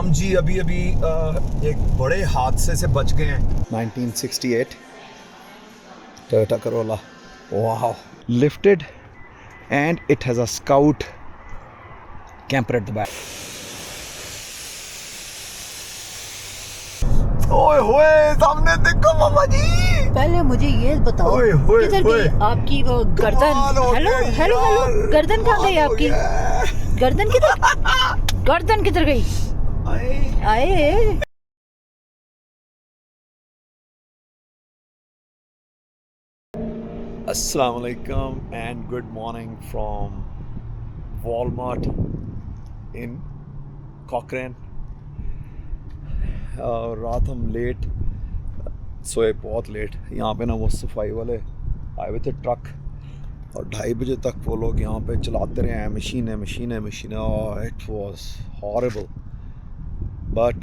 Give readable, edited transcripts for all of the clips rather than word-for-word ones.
हम जी अभी एक बड़े हादसे से बच गए हैं। 1968 टोयोटा करोला, वाह, lifted and it has a scout camper at the back. ओए होए, सामने देखो मामा जी। पहले मुझे ये बताओ ओए होए किधर होए। गई आपकी वो गर्दन? हेलो हेलो हेलो, गर्दन कहाँ गई आपकी? गर्दन किधर गई? आए Assalamu alaikum and good morning from Walmart in Cochrane। रात हम लेट सोए, बहुत लेट। यहाँ पे ना वो सफाई वाले आए हुए थे ट्रक, और 2:30 बजे तक वो लोग यहाँ पे चलाते रहे हैं मशीनें। It was horrible, but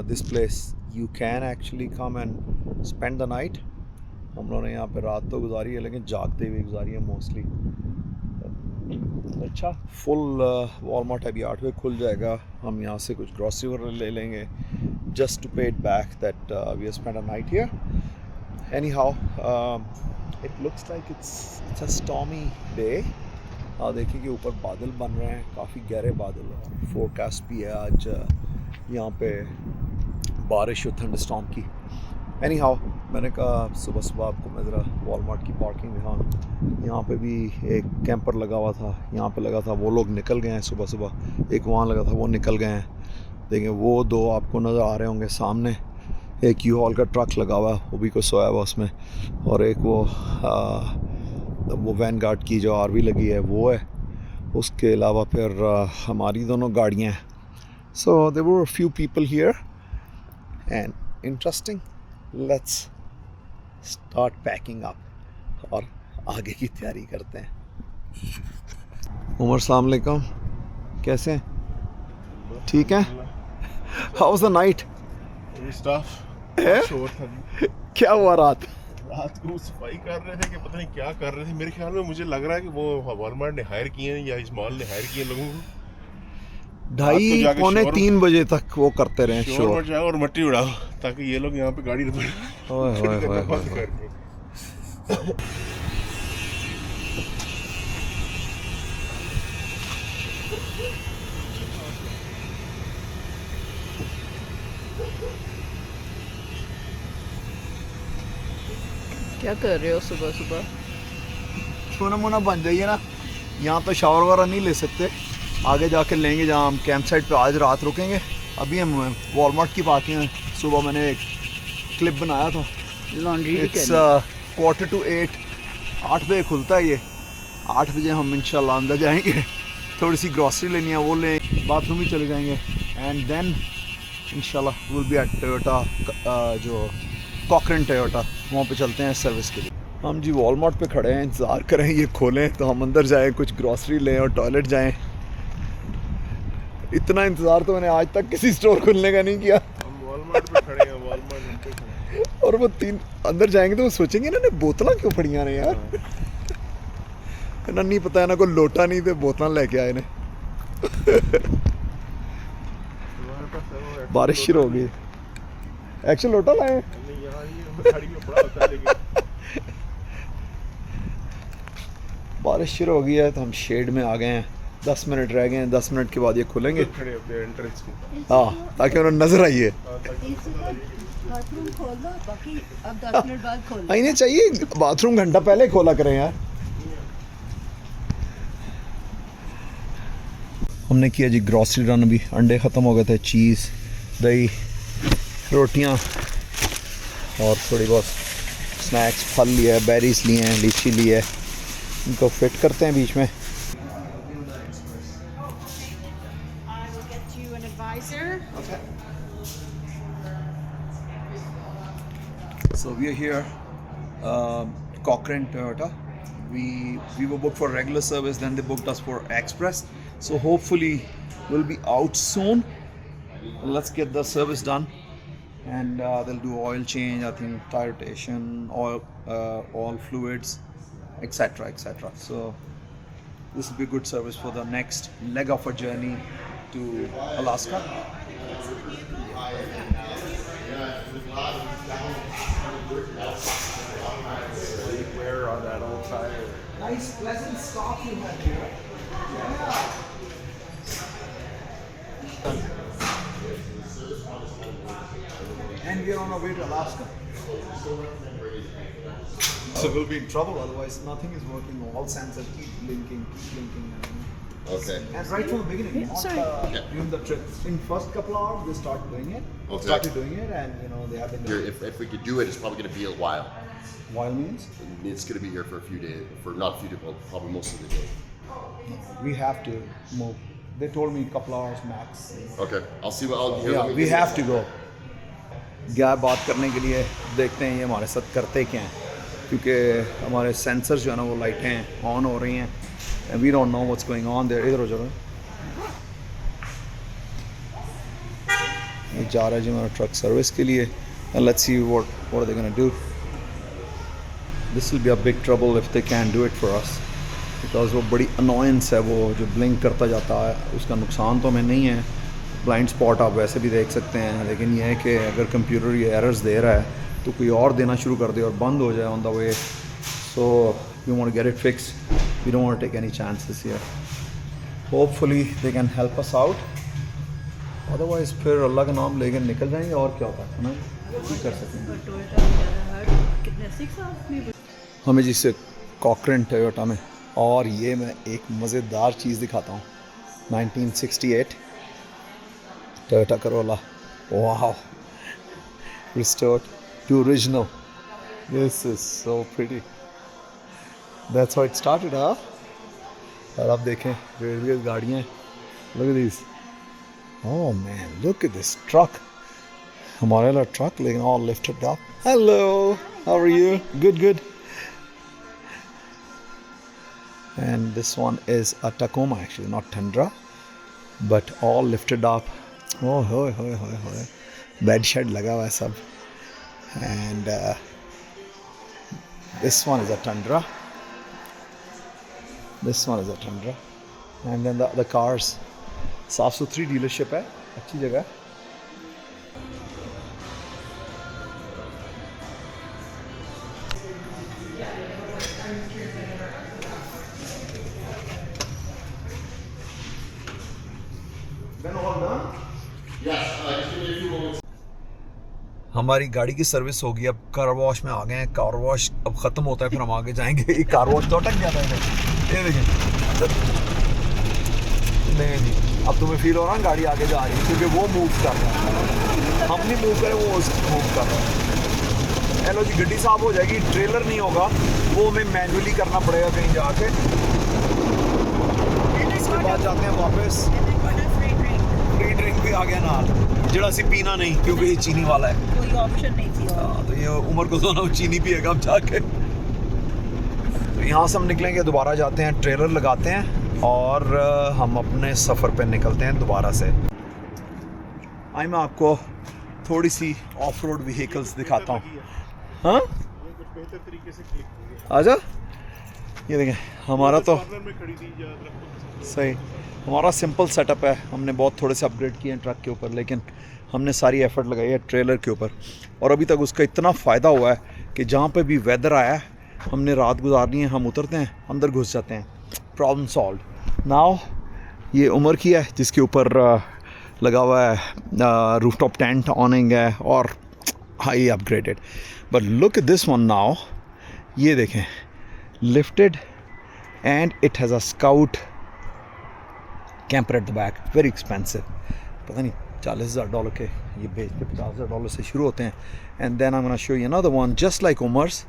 this place you can actually come and spend the night. हम लोगों ने यहाँ पे रात तो गुजारी है, लेकिन जागते हुए गुजारी है मोस्टली। अच्छा, फुल वॉलमार्ट अभी 8 बजे खुल जाएगा। हम यहाँ से कुछ ग्रॉसरी वगैरह ले लेंगे, just to pay it back that we have spent a night here. Anyhow, it looks like it's a stormy day. देखिए कि ऊपर बादल बन रहे हैं, काफ़ी गहरे बादल, और फोरकास्ट भी है आज यहाँ पे बारिश और थंडर स्टॉर्म की। एनी हाउ, मैंने कहा सुबह आपको मैं ज़रा वॉलमार्ट की पार्किंग दिखाऊँ। यहाँ पे भी एक कैंपर लगा हुआ था, यहाँ पे लगा था, वो लोग निकल गए हैं सुबह। एक वहाँ लगा था, वो निकल गए हैं। देखिए वो दो आपको नज़र आ रहे होंगे सामने। एक यू हॉल का ट्रक लगा हुआ है, वो भी कोई सोया हुआ उसमें, और एक वो वैनगार्ड की जो आरवी लगी है वो है। उसके अलावा फिर हमारी दोनों गाड़ियाँ हैं। So there were a few people here and interesting. Let's start packing up और आगे की तैयारी करते हैं। उमर, सलाम अलैकुम, कैसे हैं? ठीक हैं? How was the night? क्या हुआ रात को सफाई कर रहे थे कि पता नहीं क्या कर रहे थे। मेरे ख्याल में मुझे लग रहा है कि वो वॉलमार्ट ने हायर किए हैं या इस मॉल ने हायर किए लोगों को। 2:30-3 बजे तक वो करते रहे शोर मचाओ और मट्टी उड़ाओ ताकि ये लोग यहाँ पे गाड़ी क्या कर रहे हो सुबह सुबह? छोना मोना बन जाइए ना। यहाँ तो शावर वगैरह नहीं ले सकते, आगे जाके लेंगे जहाँ हम कैंप साइट पे आज रात रुकेंगे। अभी हम वॉलमार्ट की पार्किंग है। सुबह मैंने एक क्लिप बनाया था। लॉन्ड्री इट्स 7:45, 8 बजे खुलता है ये। 8 बजे हम इंशाल्लाह अंदर जाएंगे, थोड़ी सी ग्रॉसरी लेनी है वो लें, बाथरूम ही चले जाएंगे, एंड देन इंशाल्लाह विल बी एट टोयोटा, जो कॉकरेन टोयोटा, वहाँ पे चलते हैं सर्विस के लिए। हम जी वॉलमार्ट पे खड़े हैं, इंतज़ार करें ये खोलें तो हम अंदर जाएं, कुछ ग्रॉसरी लें और टॉयलेट जाएं। इतना इंतज़ार तो मैंने आज तक किसी स्टोर खुलने का नहीं किया। हम वॉलमार्ट पे खड़े हैं, वॉलमार्ट पे खड़े हैं। और वो 3 अंदर जाएंगे तो वो सोचेंगे ना बोतला क्यों पड़ियाँ ने यार। ना नहीं पता है ना, कोई लोटा नहीं थे, बोतल लेके आए ने। बारिश शुरू हो गई, एक्चुअल लोटा लाए। बारिश शुरू हो गई है तो हम शेड में आ गए हैं। 10 मिनट रह गए हैं, 10 मिनट के बाद ये खुलेंगे। हाँ, ताकि उन्हें नजर आइए। बाथरूम खोल दो, बाकी अब 10 मिनट बाद खोल दो। नहीं चाहिए, बाथरूम घंटा पहले खोला करें यार। हमने किया जी ग्रॉसरी रन। अभी अंडे ख़त्म हो गए थे, चीज़, दही, रोटियां और थोड़ी बहुत स्नैक्स, फल लिया है, बेरीज लिए हैं, लीची ली है। इनको फिट करते हैं बीच में। So we are here, Cochrane Toyota. We were booked for regular service, then they booked us for express. So hopefully we'll be out soon. Let's get the service done, and they'll do oil change, I think tire rotation, oil fluids, etc. So this will be good service for the next leg of our journey to Alaska. nice, pleasant staff you have here. Yeah. And we are on our way to Alaska. So we'll be in trouble, otherwise nothing is working. All sensors keep blinking. Okay. And right from the beginning, not sorry. during the trip. In first couple of hours, they start doing it. Okay. Started doing it, and you know they have been doing Here, if we could do it, it's probably going to be a while. While means It's going to be here for a few days, for not a few days, well, probably most of the day. we have to move. They told me a couple of hours max. Okay, I'll see what I'll. Yeah, we have to go. क्या बात करने के लिए देखते हैं ये हमारे साथ करते क्या हैं, क्योंकि हमारे सेंसर्स जो है ना वो लाइटें ऑन हो रही हैं and we don't know what's going on there. इधर हो जाओ, ये जा रहा है जी हमारा ट्रक सर्विस के लिए. and let's see what are they going to do. This will be a big trouble if they can't do it for us, because वो बड़ी annoyance है, वो जो blink करता जाता है. उसका नुकसान तो हमें नहीं है, ब्लाइंड स्पॉट आप वैसे भी देख सकते हैं, लेकिन यह है कि अगर कंप्यूटर ये एरर्स दे रहा है तो कोई और देना शुरू कर दे और बंद हो जाए on the way. So we want to get it fix. We don't want to take any chances here. Hopefully they can help us out, otherwise फिर अल्लाह का नाम लेकर निकल जाएंगे और क्या होता है ना, नहीं कर सकेंगे. हमें जिससे कॉकरेन टोयोटा में, और ये मैं एक मज़ेदार चीज़ दिखाता हूँ. 1968 Toyota Corolla. Wow. Restored to original. This is so pretty. That's how it started, huh? और आप देखें वेरियस गाड़ियाँ. Look at these. Oh man, look at this truck. हमारे वाला truck लेकिन all lifted up. Hello, how are you? Good, good. And this one is a Tacoma actually, not Tundra, but all lifted up. Oh, hoy. Bed shed लगा हुआ है सब. And this one is a Tundra. This one is a Tundra. And then the cars. साफ सुथरी dealership है, अच्छी जगह. हमारी गाड़ी की सर्विस होगी, अब कार वॉश में आ गए हैं. कार वॉश अब ख़त्म होता है, फिर हम आगे जाएंगे. ये कार वॉश तो अटक गया था इधर, ये देखें. नहीं जी, अब तुम्हें फील हो रहा है गाड़ी आगे जा रही है, क्योंकि वो मूव कर रहा है. हम नहीं मूव करें, वो मूव कर रहा है. हेलो जी, गड्डी साफ हो जाएगी. ट्रेलर नहीं होगा, वो हमें मैनुअली करना पड़ेगा कहीं जाके. इसके बाद जाते हैं वापस. फ्री ड्रिंक भी आ गया ना, जड़ा सी पीना नहीं, क्योंकि ये चीनी वाला है, कोई ऑप्शन नहीं थी. हाँ, तो ये उम्र को तो ना चीनी पिएगा अब जाके. तो यहाँ से हम निकलेंगे, दोबारा जाते हैं, ट्रेलर लगाते हैं और हम अपने सफ़र पे निकलते हैं दोबारा से. आई मैं आपको थोड़ी सी ऑफ रोड व्हीकल्स दिखाता हूँ. हाँ, कुछ बेहतर तरीके से क्लिक हो गया. आजा, ये देखें हमारा तो कॉर्नर में खड़ी थी सही. हमारा सिंपल सेटअप है. हमने बहुत थोड़े से अपग्रेड किए हैं ट्रक के ऊपर, लेकिन हमने सारी एफर्ट लगाई है ट्रेलर के ऊपर, और अभी तक उसका इतना फ़ायदा हुआ है कि जहाँ पे भी वेदर आया है, हमने रात गुजारनी है, हम उतरते हैं, अंदर घुस जाते हैं, प्रॉब्लम सॉल्व. नाउ ये उमर की है, जिसके ऊपर लगा हुआ है रूफटॉप टेंट ऑनिंग है और high upgraded. But look at this one now. ये देखें, lifted and it has a scout camper at the back. Very expensive, पता नहीं $40,000 के ये बेचते, $50,000 से शुरू होते हैं. And then I am gonna show you another one just like उमर्स.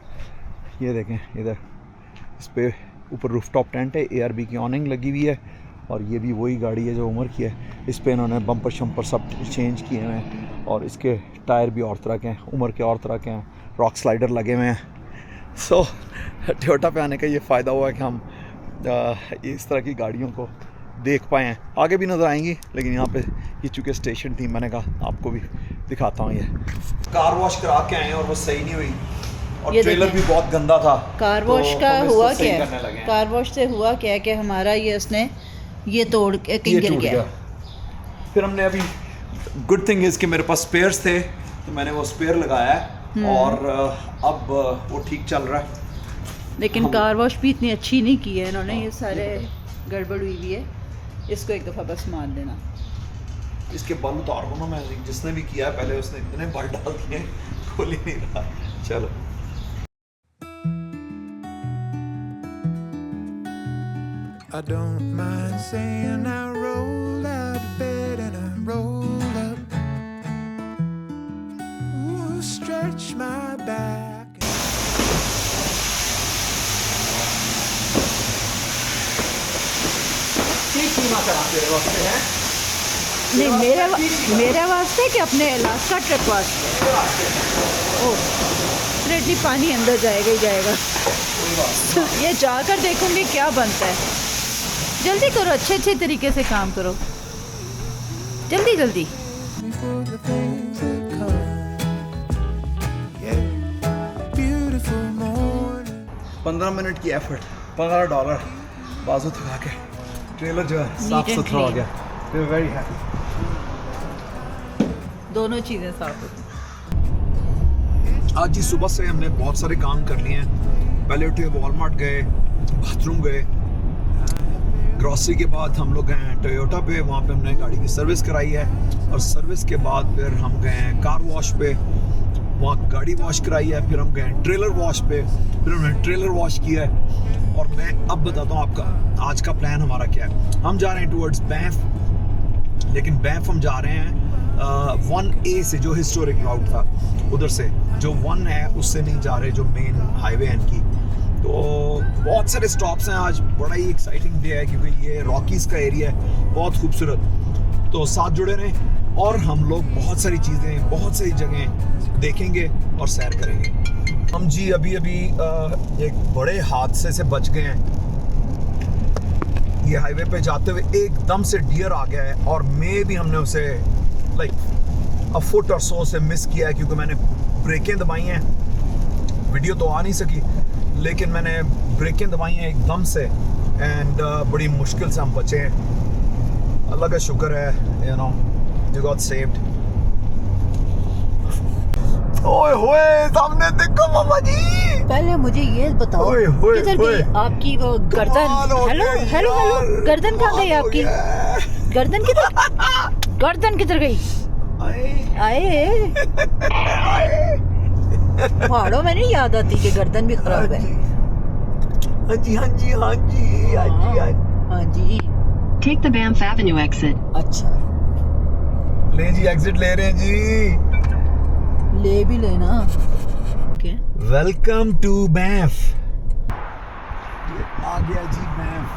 ये देखें इधर, इस पे ऊपर रूफटॉप टेंट है, ARB की ऑनिंग लगी हुई है, और ये भी वही गाड़ी है जो उमर की है. इस पे इन्होंने बम्पर शम्पर सब चेंज किए हुए हैं, और इसके टायर भी और तरह के हैं, उमर के और तरह के हैं, रॉक स्लाइडर लगे हुए हैं. सो टोयोटा पे आने का ये फ़ायदा हुआ है कि हम इस तरह की गाड़ियों को देख पाए हैं. आगे भी नज़र आएंगी, लेकिन यहाँ पे ये चूँकि स्टेशन थी, मैंने कहा आपको भी दिखाता हूँ. ये कार वॉश करा के आए और वो सही नहीं हुई, और ट्रेलर भी बहुत गंदा था. कार वॉश का हुआ क्या है, कार वॉश से हुआ क्या है कि हमारा ये उसने ये तोड़ के कहीं गिर गया. फिर हमने अभी, गुड थिंग इज़ कि मेरे पास स्पेयर्स थे, तो मैंने वो स्पेयर लगाया है, और अब वो ठीक चल रहा है. लेकिन कार वॉश भी इतनी अच्छी नहीं की है इन्होंने, ये सारे गड़बड़ हुई हुई है। इसको एक दफ़ा बस मार देना। इसके बल उतार दो ना, मैं जिसने भी किया है पहले उसने इतने बल डाल दिए, खोल ही नहीं रहा। चलो I don't mind saying I rolled out of bed and I rolled up. Ooh, stretch my back. नहीं, मेरे वास्ते कि अपने अलास्का ट्रिप वास्ते। ओह, डेफिनेटली पानी अंदर जाएगा ही जाएगा। ये जाकर देखूंगी क्या बनता है। जल्दी करो, अच्छे तरीके से काम करो, जल्दी जल्दी। For the things that come. Yeah, beautiful morning. 15 minute की एफर्ट, $15, बाजू थका के ट्रेलर जो है साफ and सुथरा हो clean. गया। We are very happy. दोनों चीज़ें साफ होती। आज ही सुबह से हमने बहुत सारे काम कर लिए हैं। पहले उठे वॉलमार्ट गए, बाथरूम गए, ग्रॉसरी के बाद हम लोग गए हैं टोयोटा पे, वहाँ पे हमने गाड़ी की सर्विस कराई है, और सर्विस के बाद फिर हम गए हैं कार वॉश पे, वहाँ गाड़ी वॉश कराई है, फिर हम गए हैं ट्रेलर वॉश पे, फिर हमने ट्रेलर वॉश किया है। और मैं अब बताता हूँ आपका आज का प्लान हमारा क्या है। हम जा रहे हैं टुवर्ड्स बैंफ, लेकिन बैंफ हम जा रहे हैं 1A से, जो हिस्टोरिक राउट था उधर से, जो 1 है उससे नहीं जा रहे, जो मेन हाईवे है इनकी। तो बहुत सारे स्टॉप्स हैं आज, बड़ा ही एक्साइटिंग डे है क्योंकि ये रॉकीज़ का एरिया है, बहुत खूबसूरत। तो साथ जुड़े रहें और हम लोग बहुत सारी चीज़ें, बहुत सारी जगह देखेंगे और सैर करेंगे। हम जी अभी एक बड़े हादसे से बच गए हैं। ये हाईवे पे जाते हुए एकदम से डियर आ गया है, और मे भी हमने उसे लाइक अ फुट और सो से मिस किया है, क्योंकि मैंने ब्रेकें दबाई हैं। वीडियो तो आ नहीं सकी, लेकिन मैंने ब्रेकें दबाई हैं एकदम से, एंड बड़ी मुश्किल से हम बचे हैं। अल्लाह का शुक्र है, you know, you got saved. ओए होए, सामने देखो मामा जी। पहले मुझे ये बताओ, ओए, ओए, किधर ओए। गई आपकी वो गर्दन? कमाल हो हेलो गया हेलो हेलो, यार। गर्दन कहाँ गई आपकी? गर्दन किधर गई? आए पहाड़ों में नहीं याद आती कि गर्दन भी खराब है। हाँ जी हाँ जी हाँ जी हाँ जी हाँ जी। Take the Banff Avenue exit. अच्छा, ले जी, एग्जिट ले रहे हैं जी। ले भी लेना। Okay, welcome to Banff. आ गया जी Banff.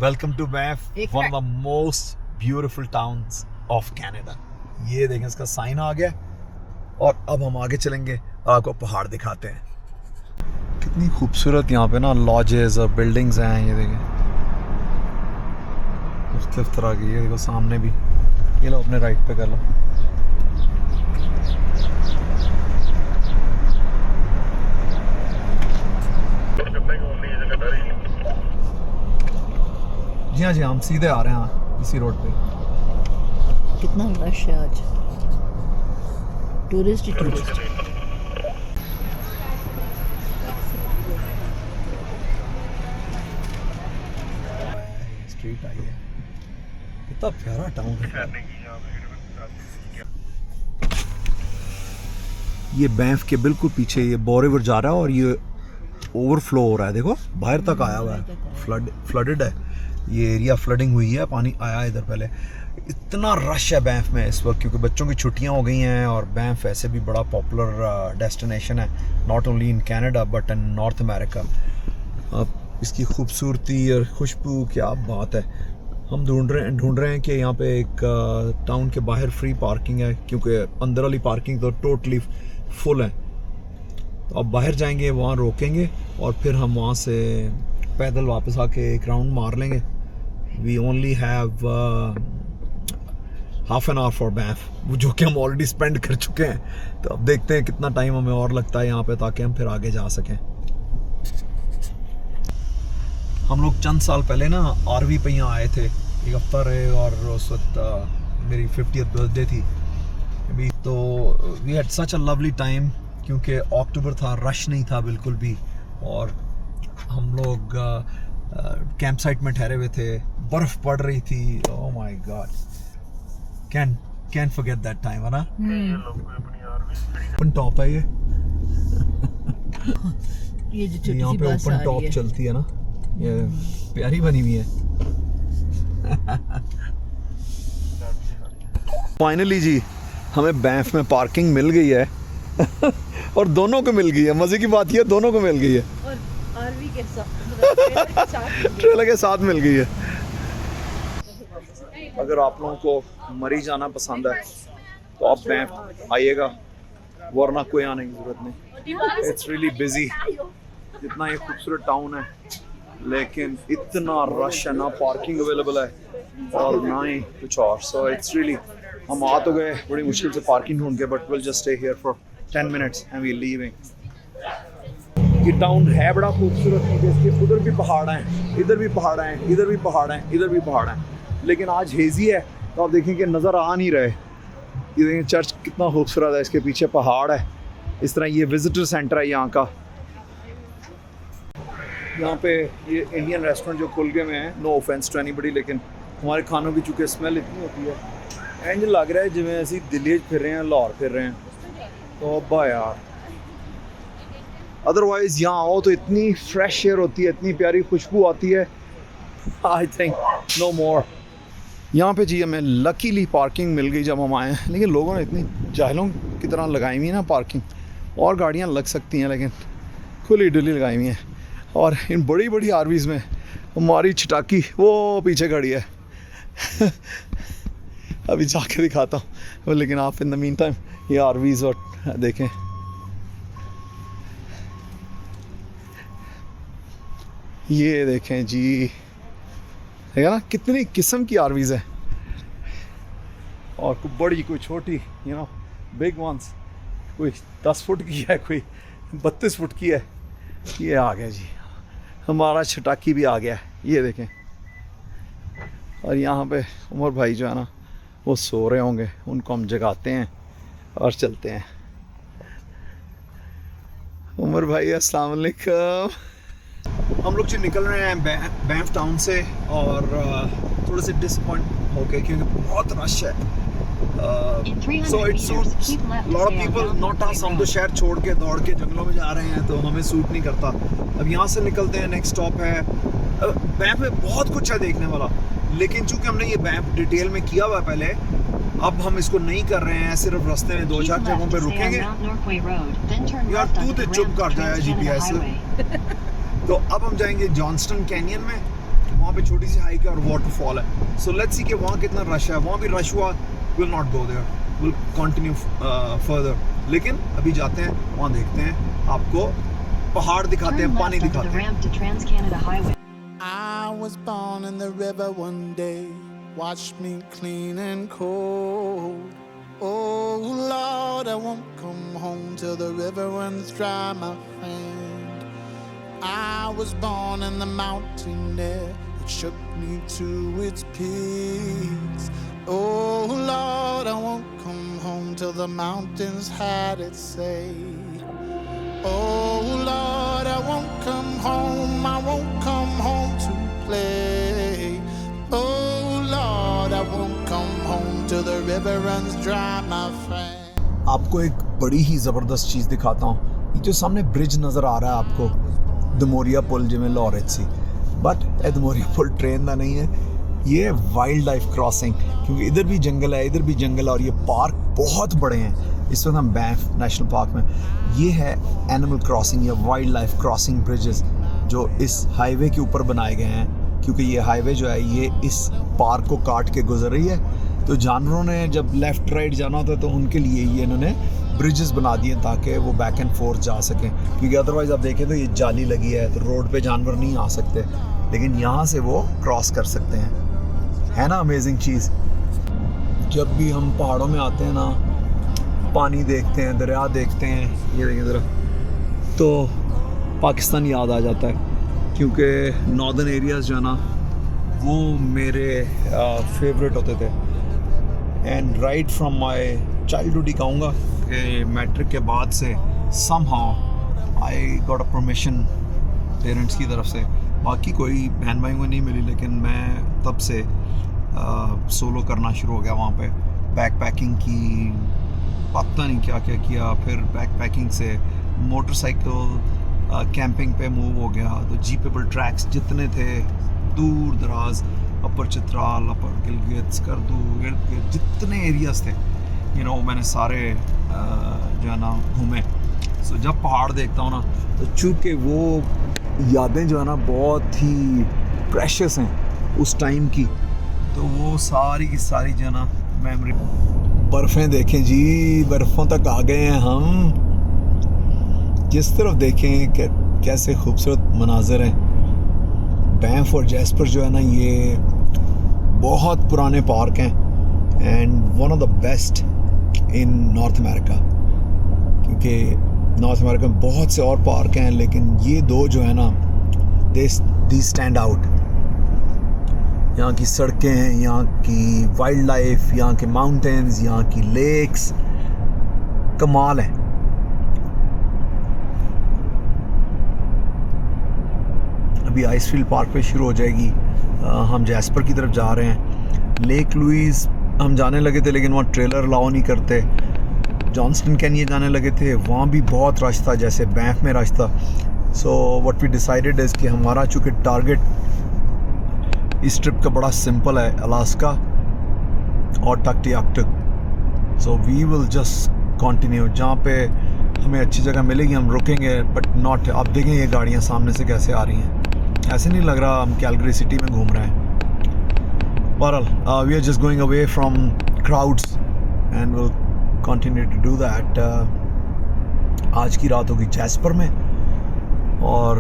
Welcome to Banff, one of the most beautiful towns of Canada. ये देखें, इसका साइन आ गया, और अब हम आगे चलेंगे और आपको पहाड़ दिखाते हैं। कितनी खूबसूरत यहाँ पे ना लॉजेस और बिल्डिंग्स हैं। ये देखें, मुख्तलिफ तरह की। ये देखो सामने भी, ये लो अपने राइट पे कर लो। जी हाँ जी, हम सीधे आ रहे हैं इसी रोड पे। कितना रश है आज, टूरिस्ट ही टूरिस्ट। स्ट्रीट आई है, कितना प्यारा टाउन है। ये बैंफ के बिल्कुल पीछे ये बो रिवर जा रहा है, और ये ओवरफ्लो हो रहा है। देखो बाहर तक आया हुआ है, फ्लडेड है ये एरिया, फ्लडिंग हुई है, पानी आया इधर पहले। इतना रश है बैंफ में इस वक्त, क्योंकि बच्चों की छुट्टियां हो गई हैं, और बैंफ वैसे भी बड़ा पॉपुलर डेस्टिनेशन है, not only in Canada but in north America. अब इसकी खूबसूरती और खुशबू, क्या बात है। हम ढूंढ रहे हैं कि यहाँ पे एक टाउन के बाहर फ्री पार्किंग है, क्योंकि अंदर वाली पार्किंग तो टोटली फुल है। तो अब बाहर जाएंगे, वहाँ रोकेंगे, और फिर हम वहाँ से पैदल वापस आके एक राउंड मार लेंगे। We only have half an hour for Banff, जो कि हम ऑलरेडी स्पेंड कर चुके हैं। तो अब देखते हैं कितना टाइम हमें और लगता है यहाँ पे, ताकि हम फिर आगे जा सकें। हम लोग चंद साल पहले ना आरवी पे यहाँ आए थे, एक हफ्ता रहे, और उस वक्त मेरी 50th बर्थडे थी अभी। तो we had such a lovely time, क्योंकि अक्टूबर था, रश नहीं था बिल्कुल भी, और हम लोग कैंप साइट में ठहरे हुए थे, बर्फ पड़ रही थी। Oh my God, can forget that time, है ना? ओपन टॉप है ये जो छोटी यहाँ सी पे बस आ ओपन रही टॉप है। चलती है ना, ये प्यारी बनी हुई है। फाइनली जी हमें बैंफ में पार्किंग मिल गई है और दोनों को मिल गई है। मजे की बात ये दोनों को मिल गई है, और आरवी के साथ, मतलब ट्रेलर के साथ ट्रेलर के साथ मिल गई है। अगर आप लोगों को मरी जाना पसंद है तो आप बैंफ आइएगा, वरना कोई आने की जरूरत नहीं। इट्स रियली बिजी, जितना ये खूबसूरत टाउन है, लेकिन इतना रश है, ना पार्किंग अवेलेबल है और ना ही कुछ और। सो इट्स रियली, हम आ तो गए बड़ी मुश्किल से पार्किंग ढूंढ के, but will just stay here for 10 minutes and we leaving. ये टाउन है बड़ा खूबसूरत, इसके उधर भी पहाड़ हैं, इधर भी पहाड़ हैं, इधर भी पहाड़ हैं, इधर भी पहाड़ हैं, लेकिन आज हेजी है तो आप देखें कि नज़र आ नहीं रहे। ये देखें चर्च कितना खूबसूरत है, इसके पीछे पहाड़ है। इस तरह ये विजिटर सेंटर है यहाँ का। यहाँ पे ये इंडियन रेस्टोरेंट जो खुल गए हैं, नो ऑफेंस टू एनीबडी, लेकिन हमारे खानों की चूँकि स्मेल इतनी होती है, इंज लग रहा है जिमें असी दिल्ली फिर रहे हैं, लाहौर फिर रहे हैं। तो अब्बा यार, अदरवाइज़ यहाँ आओ तो इतनी फ्रेश एयर होती है, इतनी प्यारी खुशबू आती है। आई थिंक नो मोर। यहाँ पे जी हमें लकीली पार्किंग मिल गई जब हम आए हैं, लेकिन लोगों ने इतनी जाहिलों की तरह लगाई हुई है ना पार्किंग, और गाड़ियाँ लग सकती हैं लेकिन खुली डुली लगाई हुई हैं। और इन बड़ी बड़ी आरवीज़ में हमारी छटाकी वो पीछे खड़ी है अभी जाके दिखाता हूँ, लेकिन आप इन द मीन टाइम ये आरवीज़ और देखें। ये देखें जी, है ना, कितनी किस्म की आरवीज़ है, और कोई बड़ी कोई छोटी, यू नो, बिग वंस, कोई 10 फुट की है, कोई 32 फुट की है। ये आ गया जी, हमारा छटाकी भी आ गया है, ये देखें। और यहाँ पे उमर भाई जो है ना वो सो रहे होंगे, उनको हम जगाते हैं और चलते हैं। उमर भाई अस्सलाम वालेकुम। हम लोग जो निकल रहे हैं बैंफ टाउन से, और थोड़े से डिसअपॉइंट हो गए क्योंकि बहुत रश है। So it suits lot of people, not us. हम तो शहर छोड़ के दौड़ के जंगलों में जा रहे हैं तो हमें सूट नहीं करता। अब यहाँ से निकलते हैं, नेक्स्ट स्टॉप है बैंफ में। बहुत कुछ है देखने वाला, लेकिन चूंकि हमने ये बैंफ डिटेल में किया हुआ पहले, अब हम इसको नहीं कर रहे हैं, सिर्फ रास्ते में 2-4 जगहों पे रुकेंगे। यार तू तो चुप कर जाए जीपीएस। तो अब हम जाएंगे जॉनस्टन कैनियन में, वहाँ पे छोटी सी हाइक है और वाटरफॉल है। सो लेट्स सी कि वहाँ कितना रश है। वहाँ भी रश हुआ, will not go there, will continue further. लेकिन अभी जाते हैं, वहाँ देखते हैं, आपको पहाड़ दिखाते हैं, पानी दिखाते हैं। I was born in the river one day, watch me clean and cold. Oh Lord, I won't come home till the river runs dry, my friend. I was born in the mountain air, it shook me to its peaks. Oh Lord, I won't come home till the mountains had its say. Oh Lord, I won't come home, I won't come home to play. Oh Lord, I won't come home till the river runs dry, my friend. आपको एक बड़ी ही ज़बरदस्त चीज़ दिखाता हूँ। ये जो सामने bridge नज़र आ रहा है आपको, दमोरिया पुल जिमें लाहौर सी, बट दमोरिया पुल ट्रेन का नहीं है, ये वाइल्ड लाइफ क्रॉसिंग। क्योंकि इधर भी जंगल है, इधर भी जंगल है, और ये पार्क बहुत बड़े हैं। इस वक्त हम बैंफ नेशनल पार्क में, ये है एनिमल क्रॉसिंग या वाइल्ड लाइफ क्रॉसिंग ब्रिजेस, जो इस हाईवे के ऊपर बनाए गए हैं। क्योंकि ये हाईवे जो है ये इस पार्क को काट के गुजर रही है, तो जानवरों ने जब लेफ़्ट राइट जाना होता है तो उनके लिए ये इन्होंने ब्रिजेस बना दिए ताकि वो बैक एंड फोर्थ जा सकें। क्योंकि अदरवाइज़ आप देखें तो ये जाली लगी है, तो रोड पे जानवर नहीं आ सकते, लेकिन यहाँ से वो क्रॉस कर सकते हैं। है ना अमेजिंग चीज़। जब भी हम पहाड़ों में आते हैं ना, पानी देखते हैं, दरिया देखते हैं, ये देखें ज़रा, तो पाकिस्तान याद आ जाता है। क्योंकि नॉर्दर्न एरियाज़ जो है ना वो मेरे फेवरेट होते थे। And right from my childhood ही कहूँगा कि मैट्रिक के बाद से somehow I got a permission parents की तरफ से, बाकी कोई बहन भाई को नहीं मिली, लेकिन मैं तब से सोलो करना शुरू हो गया वहाँ पे। बैक पैकिंग की, पता नहीं क्या क्या किया, फिर बैक पैकिंग से मोटरसाइकिल कैंपिंग पे मूव हो गया। तो जीपेबल ट्रैक्स जितने थे दूर दराज, अपर चित्राल, अपर गिलगित, स्कर्दू, इर्द गिर्द जितने एरियाज थे मैंने सारे जो है ना घूमे। सो जब पहाड़ देखता हूँ ना, तो चूँकि वो यादें जो है ना बहुत ही प्रेशियस हैं उस टाइम की, तो वो सारी की सारी जो है ना मेमोरी। बर्फ़ें देखें जी, बर्फ़ों तक आ गए हैं हम। जिस तरफ देखें कैसे खूबसूरत मनाज़र हैं। बैंफ और जैस्पर जो है ना, ये बहुत पुराने पार्क हैं and one of the best in north America, क्योंकि नॉर्थ अमेरिका में बहुत से और पार्क हैं, लेकिन ये दो जो है ना दे स्टैंड आउट। यहाँ की सड़कें, यहाँ की वाइल्ड लाइफ, यहाँ के माउंटेन्स, यहाँ की लेक्स कमाल है। अभी आइसफील्ड पार्क पे शुरू हो जाएगी। हम जैस्पर की तरफ जा रहे हैं। लेक लुइस हम जाने लगे थे, लेकिन वहाँ ट्रेलर अलाउ नहीं करते। जॉन्सटन कैनियन जाने लगे थे, वहाँ भी बहुत रश था, जैसे बैंफ में रश था। So what we decided is कि हमारा चूँकि टारगेट इस ट्रिप का बड़ा सिंपल है, अलास्का और Tuktoyaktuk. So we will just continue, जहाँ पे हमें अच्छी जगह मिलेगी हम रुकेंगे, बट नॉट। आप देखें ये गाड़ियाँ सामने से कैसे आ रही हैं, ऐसे नहीं लग रहा हम कैलगरी सिटी में घूम रहे हैं। बहरहाल we are just going away from crowds and will continue to do that. आज की रात होगी जैस्पर में, और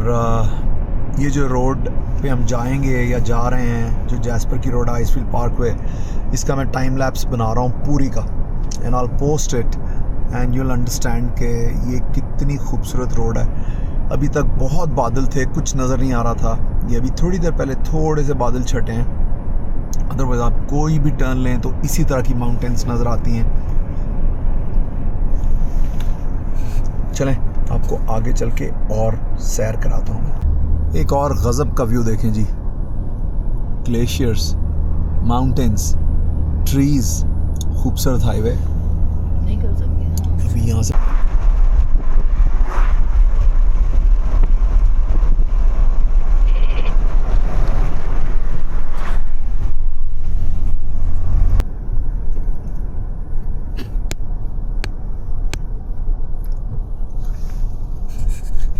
ये जो रोड पे हम जाएंगे या जा रहे हैं, जो जैस्पर की रोड आइसफील्ड पार्क वे, इसका मैं टाइम लैप्स बना रहा हूँ पूरी का, and I will post it and you will understand कि ये कितनी खूबसूरत रोड है। अभी तक बहुत बादल थे, कुछ नज़र नहीं आ रहा था। ये अभी थोड़ी देर पहले थोड़े से बादल छटे हैं, अदरवाइज आप कोई भी टर्न लें तो इसी तरह की माउंटेन्स नज़र आती हैं। चलें आपको आगे चल के और सैर कराता हूँ। एक और गज़ब का व्यू देखें जी, ग्लेशियर्स, माउंटेन्स, ट्रीज़, खूबसूरत हाईवे। नहीं कर सकते अभी यहाँ से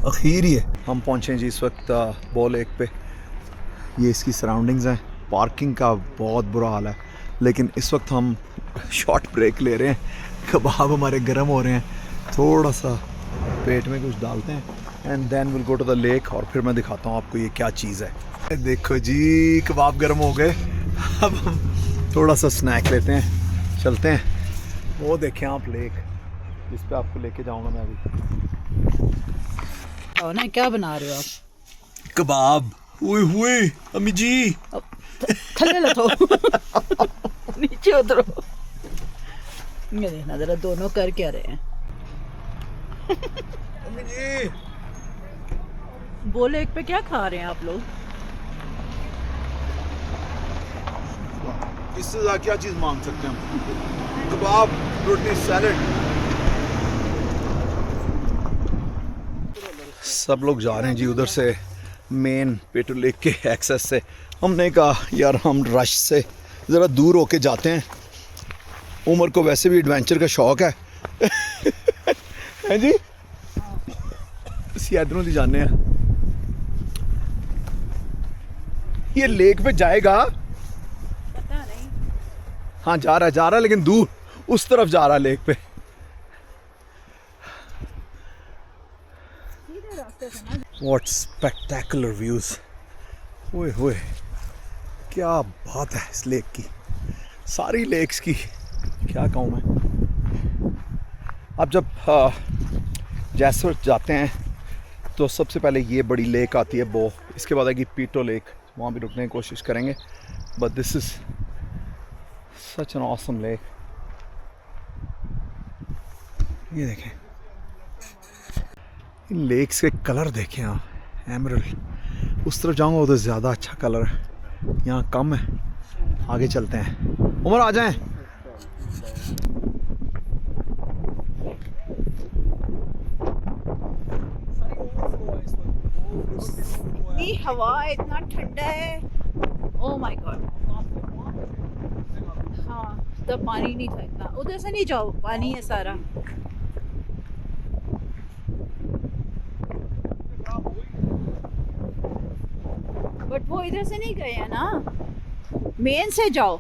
अखीर ही है हम पहुँचे जी इस वक्त बो लेक पे। ये इसकी सराउंडिंग्स हैं। पार्किंग का बहुत बुरा हाल है, लेकिन इस वक्त हम शॉर्ट ब्रेक ले रहे हैं। कबाब हमारे गर्म हो रहे हैं, थोड़ा सा पेट में कुछ डालते हैं and then will go to the lake, और फिर मैं दिखाता हूँ आपको ये क्या चीज़ है। देखो जी कबाब गर्म हो गए, अब हम थोड़ा सा स्नैक लेते हैं, चलते हैं। वो देखें आप लेक, जिस पे आपको लेके जाऊँगा मैं अभी। और ना क्या बना रहे हो आप? कबाब। ओए हुए अम्मी जी, थल्ले लथो नीचे उतरो। ये देखना जरा दोनों कर क्या रहे हैं। अम्मी जी बोले एक पे क्या खा रहे हैं आप लोग? इससे ज़्यादा क्या चीज़ मांग सकते हैं हम? कबाब, रोटी, सैलेड। सब लोग जा रहे हैं जी उधर से, मेन पेटू लेक के एक्सेस से। हमने कहा यार हम रश से ज़रा दूर होके जाते हैं। उमर को वैसे भी एडवेंचर का शौक़ है हैं जी, इसी इधरों से जाने हैं। ये लेक पे जाएगा? पता नहीं। हाँ जा रहा है, लेकिन दूर उस तरफ जा रहा है लेक पे। What spectacular views! ओए होए, क्या बात है इस लेक की, सारी लेक्स की क्या कहूँ मैं। अब जब जैसर जाते हैं तो सबसे पहले ये बड़ी लेक आती है बो, इसके बाद आएगी पीटो लेक, वहाँ भी रुकने की कोशिश करेंगे। But this is such an awesome lake. ये देखें इन लेक्स के कलर देखें आप, एमरल्ड। उस तरफ जाऊंगा उधर ज़्यादा अच्छा कलर है, यहाँ कम है। आगे चलते हैं, उमर आ जाएं। इतनी हवा, इतना ठंडा है, ओह माय गॉड। हाँ तब पानी नहीं था इतना, उधर से नहीं जाओ, पानी है सारा। बट वो इधर से नहीं गए हैं ना, मेन से जाओ।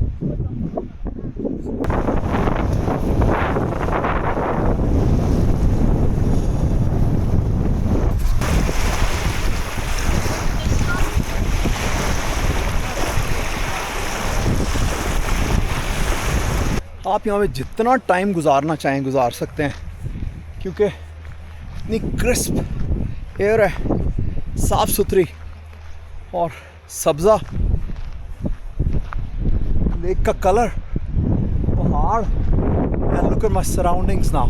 आप यहाँ पे जितना टाइम गुजारना चाहें गुजार सकते हैं, क्योंकि इतनी क्रिस्प एयर है, साफ़ सुथरी और सब्ज़ा, लेक का कलर, पहाड़, and look at my surroundings now.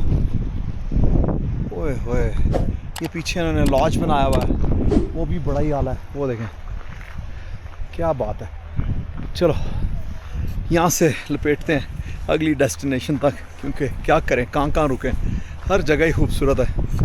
ओए होए, ये पीछे इन्होंने लॉज बनाया हुआ है, वो भी बड़ा ही आला है, वो देखें क्या बात है। चलो यहाँ से लपेटते हैं अगली डेस्टिनेशन तक, क्योंकि क्या करें, कहाँ रुकें, हर जगह ही खूबसूरत है।